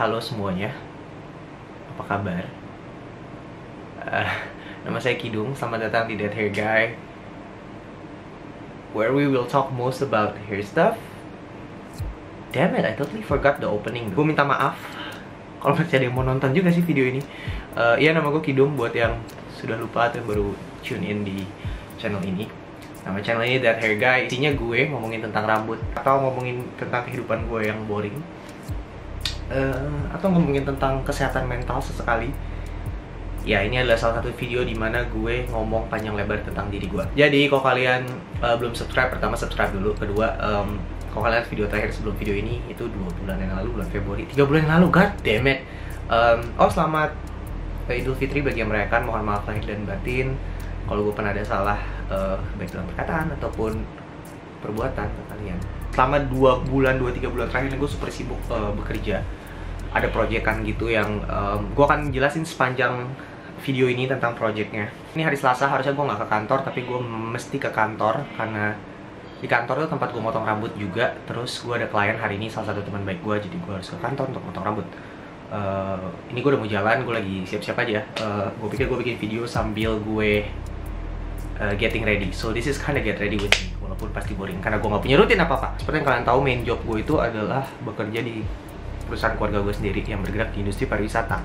Halo semuanya, apa kabar? Nama saya Kidung, selamat datang di That Hair Guy, where we will talk most about hair stuff. Damn it, I totally forgot the opening. Gue minta maaf kalau masih ada yang mau nonton juga sih video ini. Iya, nama gue Kidung, buat yang sudah lupa atau yang baru tune in di channel ini. Nama channel ini That Hair Guy. Isinya gue ngomongin tentang rambut, atau ngomongin tentang kehidupan gue yang boring, atau ngomongin tentang kesehatan mental sesekali. Ya, ini adalah salah satu video dimana gue ngomong panjang lebar tentang diri gue. Jadi kalau kalian belum subscribe, pertama subscribe dulu. Kedua, kalau kalian lihat video terakhir sebelum video ini, itu 2 bulan yang lalu, bulan Februari, 3 bulan yang lalu, god damn it. Selamat Idul Fitri bagi yang merayakan, mohon maaf lahir dan batin kalau gue pernah ada salah, baik dalam perkataan ataupun perbuatan ke kalian. Selama 2-3 bulan terakhir ini gue super sibuk bekerja. Ada proyekan gitu yang gue akan jelasin sepanjang video ini tentang proyeknya. Ini hari Selasa, harusnya gue nggak ke kantor, tapi gue mesti ke kantor karena di kantor tuh tempat gue motong rambut juga. Terus gue ada klien hari ini, salah satu teman baik gue, jadi gue harus ke kantor untuk motong rambut. Ini gue udah mau jalan, gue lagi siap-siap aja. Gue pikir gue bikin video sambil gue getting ready. So this is kinda get ready with me, walaupun pasti boring karena gue nggak punya rutin apa-apa. Seperti yang kalian tahu, main job gue itu adalah bekerja di perusahaan keluarga gue sendiri yang bergerak di industri pariwisata.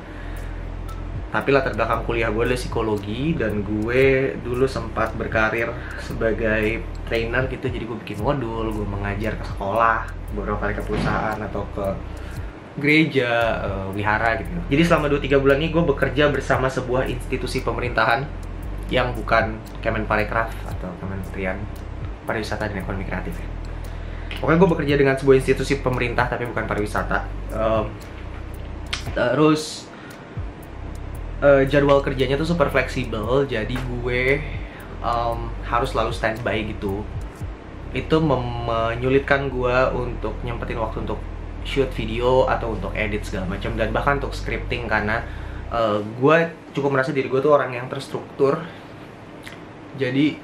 Tapi latar belakang kuliah gue adalah psikologi, dan gue dulu sempat berkarir sebagai trainer gitu. Jadi gue bikin modul, gue mengajar ke sekolah, beberapa kali ke perusahaan atau ke gereja, wihara gitu. Jadi selama 2-3 bulan ini gue bekerja bersama sebuah institusi pemerintahan yang bukan Kemenparekraf atau Kementerian Pariwisata dan Ekonomi Kreatif ya. Pokoknya gue bekerja dengan sebuah institusi pemerintah tapi bukan pariwisata. Terus jadwal kerjanya tuh super fleksibel, jadi gue harus selalu standby gitu. Itu menyulitkan gue untuk nyempetin waktu untuk shoot video atau untuk edit segala macam, dan bahkan untuk scripting, karena gue cukup merasa diri gue tuh orang yang terstruktur. Jadi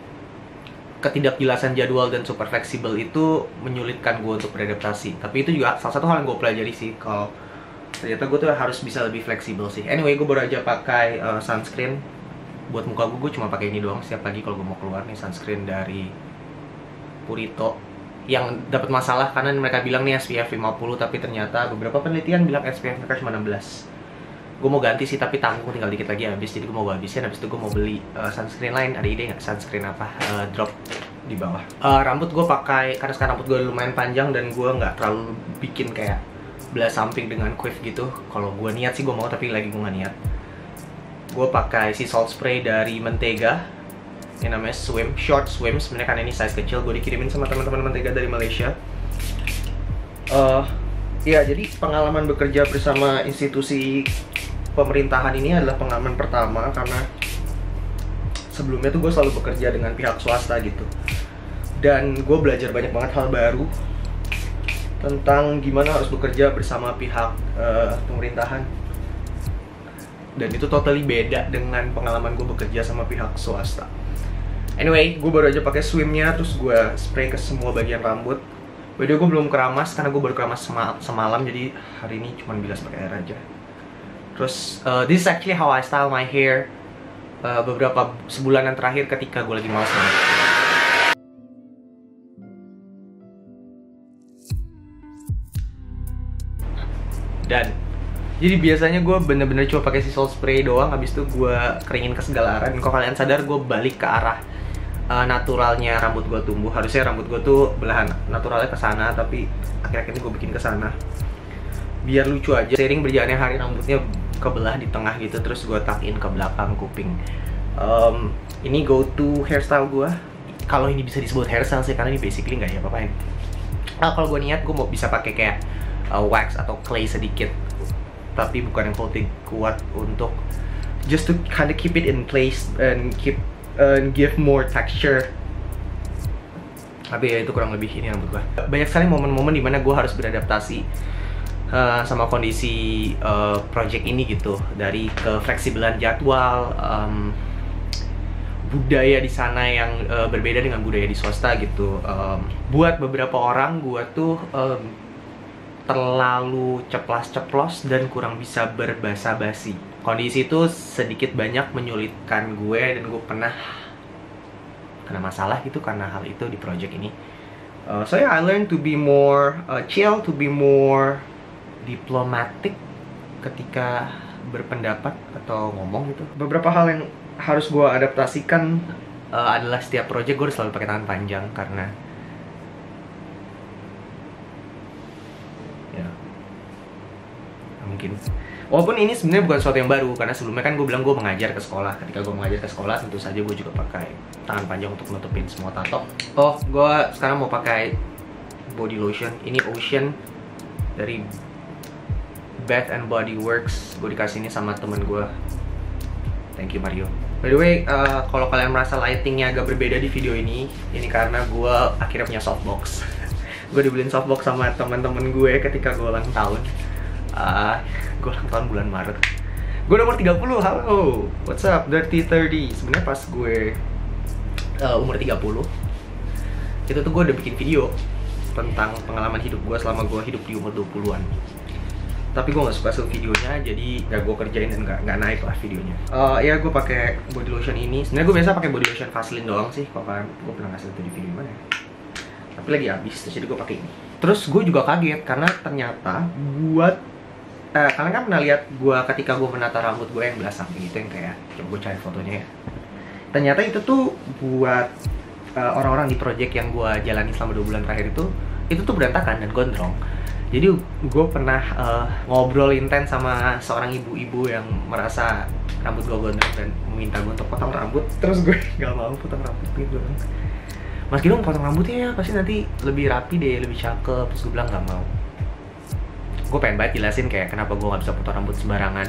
ketidakjelasan jadwal dan super fleksibel itu menyulitkan gue untuk beradaptasi. Tapi itu juga salah satu hal yang gue pelajari sih, kalau ternyata gue tuh harus bisa lebih fleksibel sih. Anyway, gue baru aja pakai sunscreen buat muka gue cuma pakai ini doang setiap pagi kalau gue mau keluar. Nih sunscreen dari Purito yang dapat masalah karena mereka bilang nih SPF 50, tapi ternyata beberapa penelitian bilang SPF mereka cuma 16. Gue mau ganti sih, tapi tanggung, tinggal dikit lagi habis, jadi gue mau habisin. Habis itu gue mau beli sunscreen lain. Ada ide nggak sunscreen apa? Drop di bawah. Rambut gue pakai, karena sekarang rambut gue lumayan panjang dan gue nggak terlalu bikin kayak belah samping dengan quiff gitu. Kalau gue niat sih gue mau, tapi lagi gue nggak niat. Gue pakai sea salt spray dari Mentega, yang namanya Swim, short swim. Sebenarnya kan ini size kecil, gue dikirimin sama teman-teman Mentega dari Malaysia. Ya, jadi pengalaman bekerja bersama institusi pemerintahan ini adalah pengalaman pertama, karena sebelumnya tuh gue selalu bekerja dengan pihak swasta gitu. Dan gue belajar banyak banget hal baru tentang gimana harus bekerja bersama pihak pemerintahan. Dan itu totally beda dengan pengalaman gue bekerja sama pihak swasta. Anyway, gue baru aja pakai swimnya, terus gue spray ke semua bagian rambut. By the way, gue belum keramas karena gue baru keramas semalam, jadi hari ini cuma bilas pakai air aja. Terus, this is actually how I style my hair beberapa sebulanan terakhir ketika gue lagi malas banget. Dan jadi biasanya gue bener-bener cuma pakai sea salt spray doang, habis itu gue keringin ke segala arah. Dan kalau kalian sadar, gue balik ke arah naturalnya rambut gue tumbuh. Harusnya rambut gue tuh belahan naturalnya ke sana, tapi akhir-akhir ini gue bikin ke sana biar lucu aja. Seiring berjalannya hari, rambutnya kebelah di tengah gitu, terus gue tuck in ke belakang kuping. Ini go to hairstyle gue. Kalau ini bisa disebut hairstyle sih, karena ini basically nggak ya apa-apain. Kalau gue niat, gue mau bisa pakai kayak wax atau clay sedikit, tapi bukan yang coating kuat, untuk just to kind of keep it in place and give more texture. Tapi ya itu kurang lebih ini rambut gue. Banyak sekali momen-momen dimana gue harus beradaptasi sama kondisi project ini gitu, dari kefleksibelan jadwal, budaya di sana yang berbeda dengan budaya di swasta gitu. Buat beberapa orang, gue tuh terlalu ceplas-ceplos dan kurang bisa berbasa-basi. Kondisi itu sedikit banyak menyulitkan gue, dan gue pernah kena masalah gitu karena hal itu di project ini. So yeah, I learned to be more chill, to be more diplomatic ketika berpendapat atau ngomong gitu. Beberapa hal yang harus gue adaptasikan adalah setiap project gue harus selalu pakai tangan panjang, karena ya mungkin walaupun ini sebenarnya bukan sesuatu yang baru, karena sebelumnya kan gue bilang gue mengajar ke sekolah. Ketika gue mengajar ke sekolah, tentu saja gue juga pakai tangan panjang untuk nutupin semua tato. Oh, gue sekarang mau pakai body lotion. Ini Ocean dari Bath and Body Works. Gue dikasih ini sama temen gue. Thank you Mario. By the way, kalau kalian merasa lightingnya agak berbeda di video ini karena gue akhirnya punya softbox. Gue dibeliin softbox sama teman-teman gue ketika gue ulang tahun. Gue ulang tahun bulan Maret. Gue nomor 30, halo. What's up, Dirty 30. Sebenarnya pas gue umur 30, itu tuh gue udah bikin video tentang pengalaman hidup gue selama gue hidup di umur 20-an. Tapi gue gak suka hasil videonya, jadi gak gue kerjain dan gak naik lah videonya. Ya gue pakai body lotion ini. Sebenarnya gue biasa pakai body lotion Vaseline doang sih. Kalau kalian, gue pernah ngasih itu di video mana ya? Tapi lagi habis, terus jadi gue pakai ini. Terus gue juga kaget karena ternyata buat kalian kan pernah lihat gue ketika gue menata rambut gue yang belah samping itu, yang kayak, coba gue cari fotonya ya. Ternyata itu tuh buat orang-orang di project yang gue jalani selama 2 bulan terakhir itu tuh berantakan dan gondrong. Jadi gue pernah ngobrol intens sama seorang ibu-ibu yang merasa rambut gue gondrong dan meminta gue untuk potong rambut. Terus gue gak mau potong rambut gitu. Mas Gino potong rambutnya ya, pasti nanti lebih rapi deh, lebih cakep. Terus gue bilang gak mau. Gue pengen banget jelasin kayak kenapa gue gak bisa potong rambut sembarangan.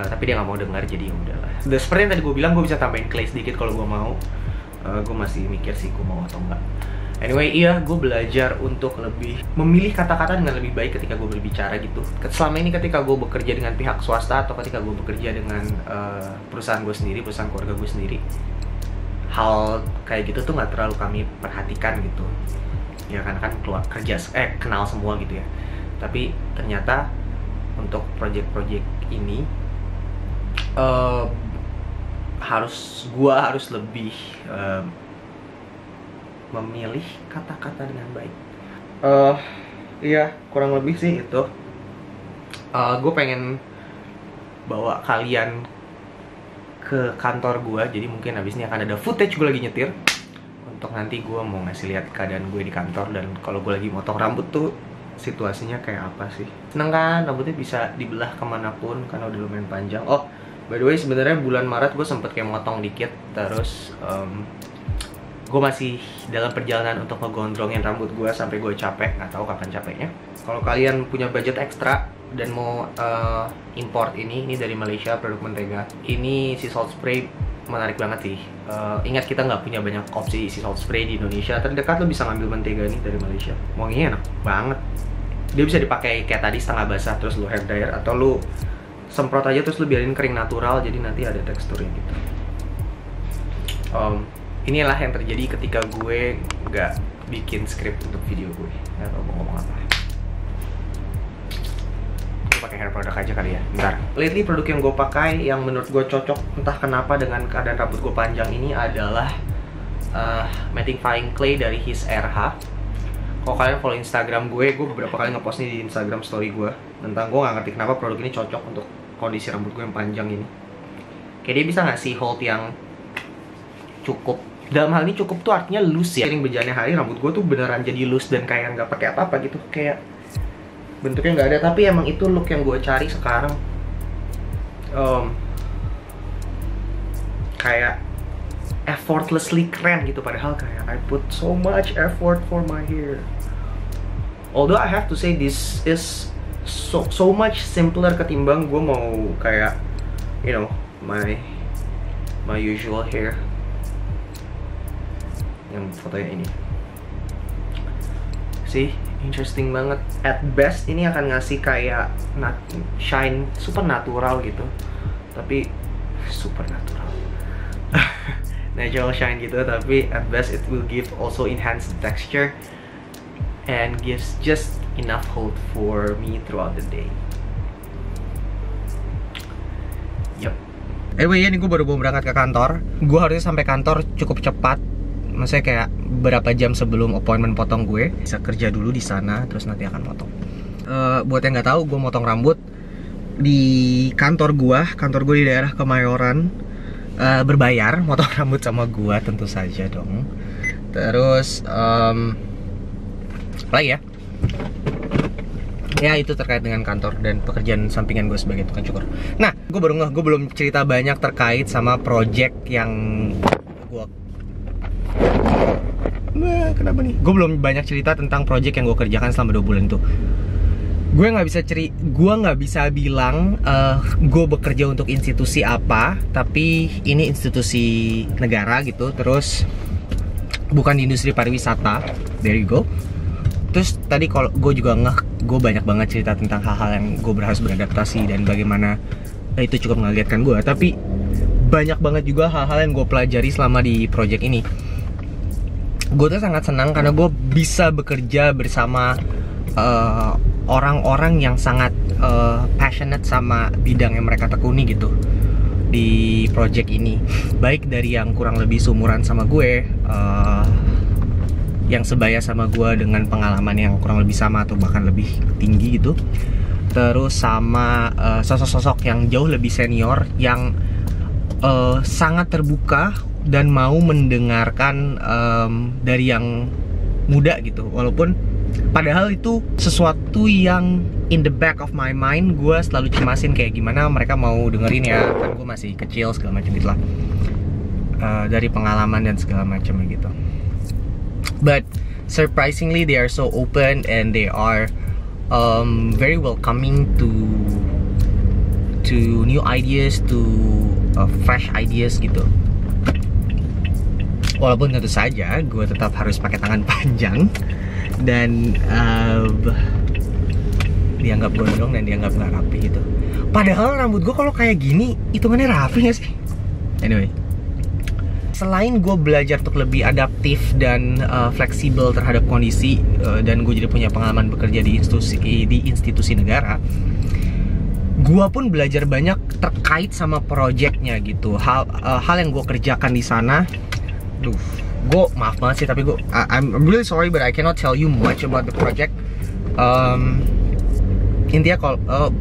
Tapi dia gak mau dengar, jadi ya udahlah. Dan seperti yang tadi gue bilang, gue bisa tambahin clay sedikit kalau gue mau. Gue masih mikir sih gue mau atau enggak. Anyway, iya, gue belajar untuk lebih memilih kata-kata dengan lebih baik ketika gue berbicara gitu. Selama ini ketika gue bekerja dengan pihak swasta atau ketika gue bekerja dengan perusahaan gue sendiri, perusahaan keluarga gue sendiri, hal kayak gitu tuh gak terlalu kami perhatikan gitu. Ya kan keluar kerja, kenal semua gitu ya. Tapi ternyata untuk project-project ini gue harus lebih memilih kata-kata dengan baik. Iya, kurang lebih sih itu. Gue pengen bawa kalian ke kantor gue, jadi mungkin abis ini akan ada footage gue lagi nyetir. Untuk nanti gue mau ngasih lihat keadaan gue di kantor, dan kalau gue lagi motong rambut tuh situasinya kayak apa sih. Seneng kan, rambutnya bisa dibelah kemanapun karena udah lumayan panjang. Oh, by the way, sebenarnya bulan Maret gue sempet kayak motong dikit. Terus gue masih dalam perjalanan untuk ngegondrongin rambut gue sampai gue capek. Gak tahu kapan capeknya. Kalau kalian punya budget ekstra dan mau import ini dari Malaysia, produk mentega. Ini sea salt spray menarik banget sih. Ingat, kita nggak punya banyak opsi sea salt spray di Indonesia. Terdekat lo bisa ngambil mentega nih dari Malaysia. Wanginya enak banget. Dia bisa dipakai kayak tadi setengah basah, terus lo hair dryer, atau lo semprot aja terus lo biarin kering natural, jadi nanti ada teksturnya gitu. Inilah yang terjadi ketika gue nggak bikin skrip untuk video gue. Nggak tahu mau ngomong apa. Gue pakai hair product aja kali ya. Bentar. Lately produk yang gue pakai yang menurut gue cocok entah kenapa dengan keadaan rambut gue panjang ini adalah mattifying clay dari His RH. Kalau kalian follow Instagram gue beberapa kali ngepost nih di Instagram story gue tentang gue nggak ngerti kenapa produk ini cocok untuk kondisi rambut gue yang panjang ini. Kayak dia bisa ngasih hold yang cukup. Dalam hal ini cukup tuh artinya loose ya. Sering berjalannya hari rambut gue tuh beneran jadi loose dan kayak nggak pakai apa-apa gitu. Kayak bentuknya nggak ada, tapi emang itu look yang gue cari sekarang. Kayak effortlessly keren gitu, padahal kayak I put so much effort for my hair. Although I have to say this is so much simpler ketimbang gue mau kayak my usual hair. Yang fotonya ini sih interesting banget. At best ini akan ngasih kayak shine super natural gitu, tapi super natural. Natural shine gitu, tapi at best it will give also enhance the texture. and gives just enough hope for me throughout the day. Yep. Anyway, nih gue baru mau berangkat ke kantor. Gue harusnya sampai kantor cukup cepat. Maksudnya kayak berapa jam sebelum appointment potong gue. Bisa kerja dulu di sana, terus nanti akan potong. Buat yang nggak tahu, gue motong rambut di kantor gue di daerah Kemayoran. Berbayar, motong rambut sama gue tentu saja dong. Terus apa ya? Ya itu terkait dengan kantor dan pekerjaan sampingan gue sebagai tukang cukur. Nah, gue baru ngeh, gue belum cerita banyak terkait sama project yang gue... Nah, kenapa nih? Gue belum banyak cerita tentang project yang gue kerjakan selama 2 bulan itu. Gue nggak bisa bilang gue bekerja untuk institusi apa, tapi ini institusi negara gitu. Terus bukan di industri pariwisata. There you go. Terus tadi kalau gue juga gue banyak banget cerita tentang hal-hal yang gue harus beradaptasi dan bagaimana itu cukup mengagetkan gue. Tapi banyak banget juga hal-hal yang gue pelajari selama di project ini. Gue tuh sangat senang karena gue bisa bekerja bersama orang-orang yang sangat passionate sama bidang yang mereka tekuni gitu di project ini. Baik dari yang kurang lebih seumuran sama gue, yang sebaya sama gue dengan pengalaman yang kurang lebih sama atau bahkan lebih tinggi gitu. Terus sama sosok-sosok yang jauh lebih senior yang sangat terbuka dan mau mendengarkan dari yang muda gitu. Walaupun padahal itu sesuatu yang in the back of my mind, gue selalu cemasin kayak gimana mereka mau dengerin ya, kan gue masih kecil segala macam gitulah, dari pengalaman dan segala macamnya gitu. But surprisingly they are so open and they are very welcoming to new ideas, to fresh ideas gitu. Walaupun tentu saja gue tetap harus pakai tangan panjang dan dianggap gondrong dan dianggap nggak rapi gitu. Padahal rambut gue kalau kayak gini hitungannya rapi nggak sih? Anyway, selain gue belajar untuk lebih adaptif dan fleksibel terhadap kondisi, dan gue jadi punya pengalaman bekerja di institusi negara, gue pun belajar banyak terkait sama projectnya gitu. Hal yang gue kerjakan di sana, gue maaf banget sih, tapi I'm really sorry but I cannot tell you much about the project. Intinya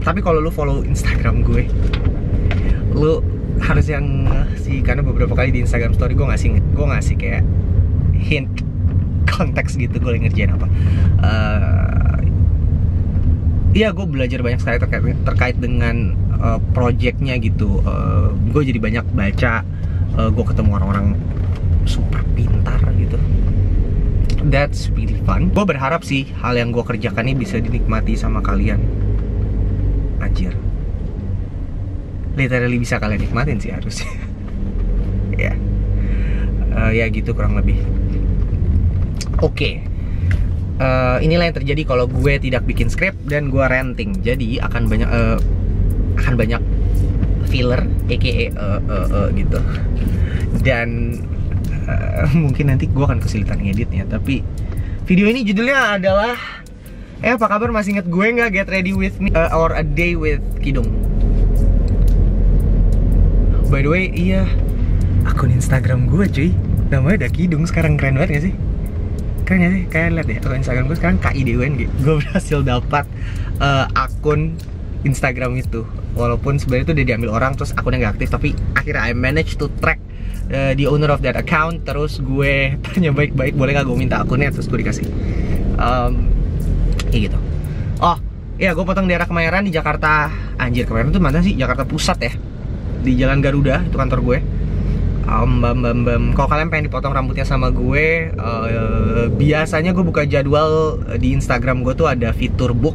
tapi kalau lu follow Instagram gue, lu harus yang sih, karena beberapa kali di Instagram story gue ngasih kayak hint konteks gitu gue ngerjain apa. Iya, gue belajar banyak sekali terkait dengan projectnya gitu. Gue jadi banyak baca, gue ketemu orang-orang super pintar gitu. That's really fun. Gue berharap sih hal yang gue kerjakan ini bisa dinikmati sama kalian. Anjir, literally bisa kalian nikmatin sih harusnya. Ya, ya gitu kurang lebih. Oke. Inilah yang terjadi kalau gue tidak bikin script dan gue ranting. Jadi akan banyak filler, aka gitu. Dan mungkin nanti gue akan kesulitan ngeditnya. Tapi video ini judulnya adalah apa kabar, masih inget gue nggak? Get ready with me or a day with Kidung. By the way, iya, akun Instagram gue cuy, namanya udah Kidung sekarang. Keren banget gak sih? Keren gak sih? Kalian lihat ya, akun Instagram gue sekarang KIDUNG. Gue berhasil dapat akun Instagram itu. Walaupun sebenarnya itu udah diambil orang, terus akunnya nggak aktif. Tapi akhirnya I managed to track the owner of that account. Terus gue tanya baik-baik, boleh gak gue minta akunnya, terus gue dikasih. Kayak gitu. Oh, iya, gue potong daerah Kemayoran di Jakarta. Anjir, Kemayoran tuh mana sih? Jakarta Pusat ya. Di Jalan Garuda, itu kantor gue. Kalau kalian pengen dipotong rambutnya sama gue, biasanya gue buka jadwal di Instagram gue tuh ada fitur book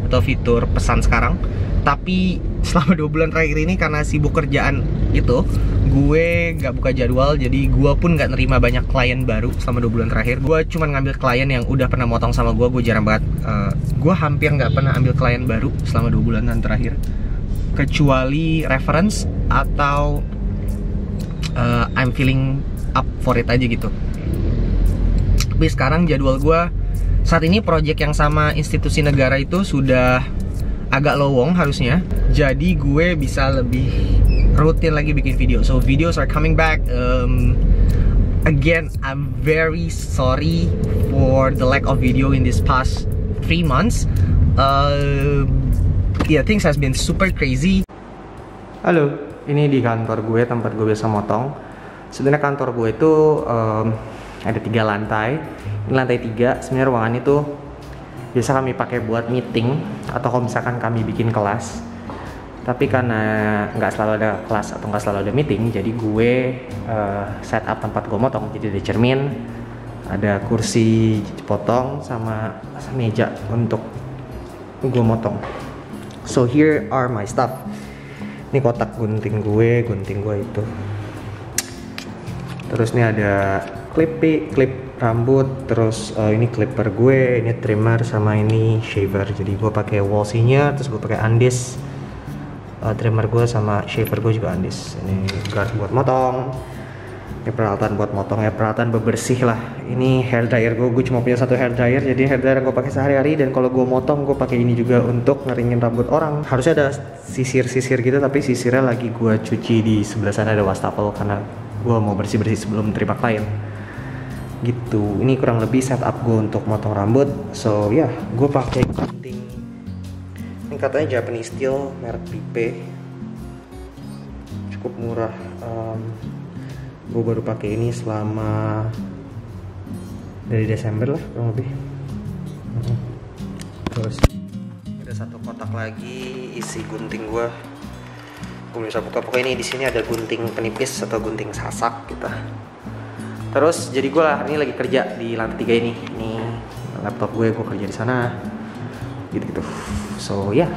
atau fitur pesan sekarang. Tapi selama 2 bulan terakhir ini karena sibuk kerjaan itu, gue gak buka jadwal. Jadi gue pun gak nerima banyak klien baru selama 2 bulan terakhir. Gue cuma ngambil klien yang udah pernah motong sama gue jarang banget. Gue hampir gak pernah ambil klien baru selama 2 bulanan terakhir, kecuali reference atau I'm feeling up for it aja gitu. Tapi sekarang jadwal gue Saat ini project yang sama institusi negara itu sudah agak lowong harusnya. Jadi gue bisa lebih rutin lagi bikin video. So videos are coming back. Again, I'm very sorry for the lack of video in this past 3 months. Yeah, things has been super crazy. Halo, ini di kantor gue, tempat gue biasa motong. Sebenarnya kantor gue itu ada 3 lantai. Ini lantai 3. Sebenarnya ruangan itu biasa kami pakai buat meeting atau kalau misalkan kami bikin kelas. Tapi karena nggak selalu ada kelas atau nggak selalu ada meeting, jadi gue set up tempat gue motong. Jadi ada cermin, ada kursi potong, sama meja untuk gue motong. So here are my stuff. Ini kotak gunting gue itu. Terus ini ada klip rambut, terus ini clipper gue, ini trimmer, sama ini shaver. Jadi gue pakai Wolsey-nya, terus gue pakai Andis. Trimmer gue sama shaver gue juga Andis. Ini guard buat motong. Ini peralatan buat motong ya, peralatan bebersih lah. Ini hair dryer gue cuma punya 1 hair dryer, jadi hair dryer gue pakai sehari-hari. Dan kalau gue motong gue pakai ini juga untuk ngeringin rambut orang. Harusnya ada sisir gitu, tapi sisirnya lagi gue cuci di sebelah sana, ada wastafel, karena gue mau bersih-bersih sebelum terima klien. Gitu. Ini kurang lebih setup gue untuk motong rambut. So ya, gue pakai gunting. Ini katanya Japanese Steel, merek Pipe, cukup murah. Gue baru pakai ini selama dari Desember lah kurang lebih. Terus ada 1 kotak lagi isi gunting gue. Gue bisa buka. Pokoknya ini di sini ada gunting penipis atau gunting sasak gitu. Terus jadi gue lah ini lagi kerja di lantai 3 ini. Ini laptop gue kerja di sana. Gitu. So yeah.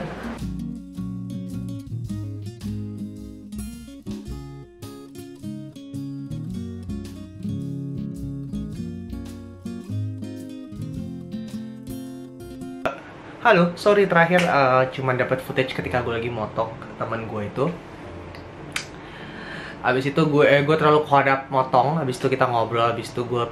Halo, sorry terakhir cuman dapat footage ketika gue lagi motong teman gue itu. Abis itu gue terlalu kodap motong. Abis itu kita ngobrol. Abis itu gue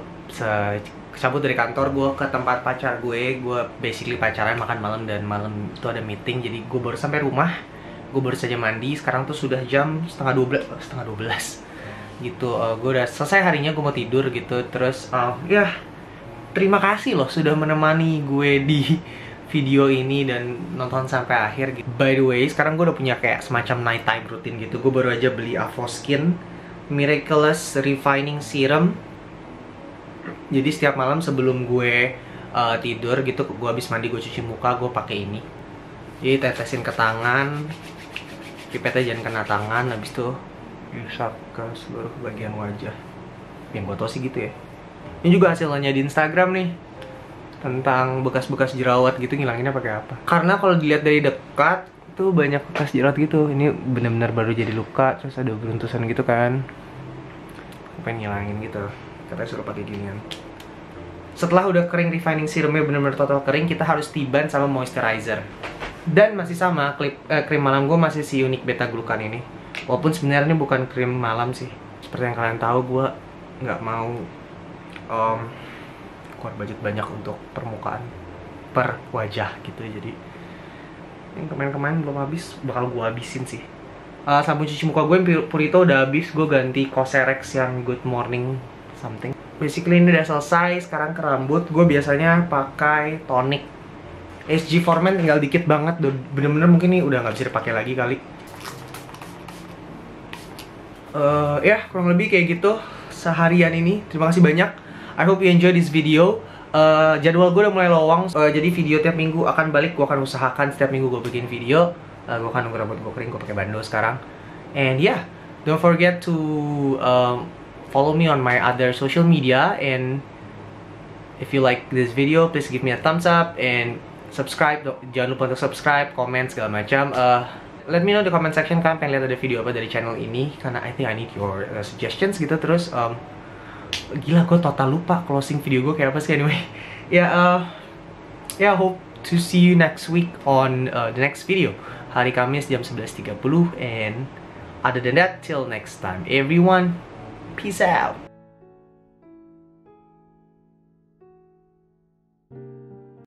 cabut dari kantor, gue ke tempat pacar gue basically pacaran, makan malam, dan malam itu ada meeting. Jadi gue baru sampai rumah, gue baru saja mandi. Sekarang tuh sudah jam setengah 12 gitu. Gue udah selesai harinya, gue mau tidur gitu. Terus ya terima kasih loh sudah menemani gue di video ini dan nonton sampai akhir gitu. By the way, sekarang gue udah punya kayak semacam nighttime routine gitu. Gue baru aja beli Avoskin Miraculous Refining Serum. Jadi setiap malam sebelum gue tidur gitu, gue habis mandi, gue cuci muka, gue pakai ini. Jadi tetesin ke tangan, pipetnya jangan kena tangan, habis itu diusap ke seluruh bagian wajah. Yang gue tau sih gitu ya. Ini juga hasilnya di Instagram nih, tentang bekas-bekas jerawat gitu, ngilanginnya pakai apa. Karena kalau dilihat dari dekat tuh banyak bekas jerawat gitu. Ini benar-benar baru jadi luka, terus ada beruntusan gitu kan. Pengen ngilangin gitu. Katanya suruh pakai ginian. Setelah udah kering refining serumnya benar-benar total kering, kita harus tiban sama moisturizer. Dan masih sama, krim malam gue masih si Unique Beta Glucan ini. Walaupun sebenarnya ini bukan krim malam sih. Seperti yang kalian tahu, gue nggak mau keluar budget banyak untuk permukaan per wajah gitu. Jadi yang kemarin-kemarin belum habis, bakal gue habisin sih. Sabun cuci muka gue yang Purito udah habis, gue ganti Cosrx yang Good Morning something. Basically ini udah selesai. Sekarang ke rambut, gue biasanya pakai tonic SG Forman, tinggal dikit banget, bener-bener mungkin ini udah nggak bisa dipakai lagi kali. Ya kurang lebih kayak gitu seharian ini. Terima kasih banyak. I hope you enjoy this video. Jadwal gue udah mulai lowong, jadi video tiap minggu akan balik. Gue akan usahakan setiap minggu gue bikin video. Gue akan nunggu rambut gue kering, gue pakai bando sekarang. And yeah, don't forget to follow me on my other social media. And if you like this video, please give me a thumbs up and subscribe. Jangan lupa untuk subscribe, comment, segala macam. Let me know di comment section kan pengen lihat ada video apa dari channel ini, karena I think I need your suggestions gitu. Terus gila, gue total lupa closing video gue kayak apa sih. Anyway, hope to see you next week on the next video, hari Kamis jam 11.30. And other than that, till next time everyone, peace out.